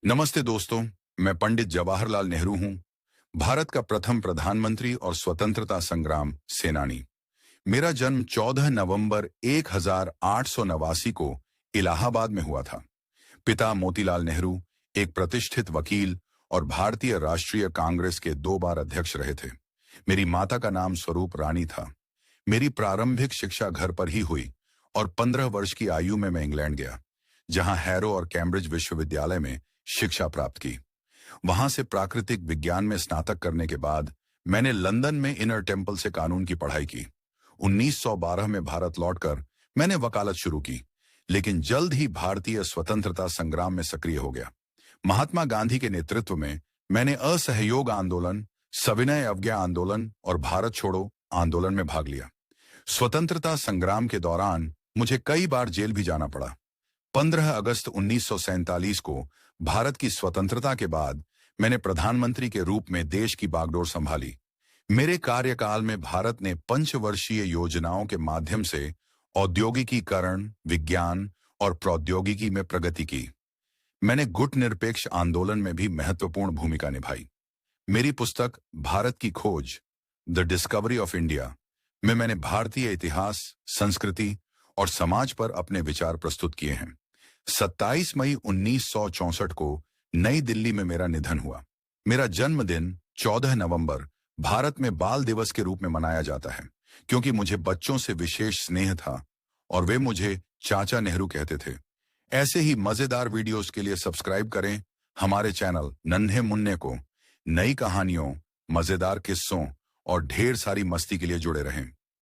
नमस्ते दोस्तों। मैं पंडित जवाहरलाल नेहरू हूं, भारत का प्रथम प्रधानमंत्री और स्वतंत्रता संग्राम सेनानी। मेरा जन्म 14 नवंबर 1889 को इलाहाबाद में हुआ था। पिता मोतीलाल नेहरू एक प्रतिष्ठित वकील और भारतीय राष्ट्रीय कांग्रेस के 2 बार अध्यक्ष रहे थे। मेरी माता का नाम स्वरूप रानी था। मेरी प्रारंभिक शिक्षा घर पर ही हुई और 15 वर्ष की आयु में मैं इंग्लैंड गया, जहां हैरो और कैम्ब्रिज विश्वविद्यालय में शिक्षा प्राप्त की। वहां से प्राकृतिक विज्ञान में स्नातक करने के बाद मैंने लंदन में इनर टेम्पल से कानून की पढ़ाई की। 1912 में भारत लौटकर मैंने वकालत शुरू की, लेकिन जल्द ही भारतीय स्वतंत्रता संग्राम में सक्रिय हो गया। महात्मा गांधी के नेतृत्व में मैंने असहयोग आंदोलन, सविनय अवज्ञा आंदोलन और भारत छोड़ो आंदोलन में भाग लिया। स्वतंत्रता संग्राम के दौरान मुझे कई बार जेल भी जाना पड़ा। 15 अगस्त 1947 को भारत की स्वतंत्रता के बाद मैंने प्रधानमंत्री के रूप में देश की बागडोर संभाली। मेरे कार्यकाल में भारत ने पंचवर्षीय योजनाओं के माध्यम से औद्योगिकीकरण, विज्ञान और प्रौद्योगिकी में प्रगति की। मैंने गुटनिरपेक्ष आंदोलन में भी महत्वपूर्ण भूमिका निभाई। मेरी पुस्तक भारत की खोज, द डिस्कवरी ऑफ इंडिया में मैंने भारतीय इतिहास, संस्कृति और समाज पर अपने विचार प्रस्तुत किए हैं। 27 मई 1964 को नई दिल्ली में मेरा निधन हुआ। मेरा जन्मदिन 14 नवंबर भारत में बाल दिवस के रूप में मनाया जाता है, क्योंकि मुझे बच्चों से विशेष स्नेह था और वे मुझे चाचा नेहरू कहते थे। ऐसे ही मजेदार वीडियोस के लिए सब्सक्राइब करें हमारे चैनल नन्हे मुन्ने को। नई कहानियों, मजेदार किस्सों और ढेर सारी मस्ती के लिए जुड़े रहें।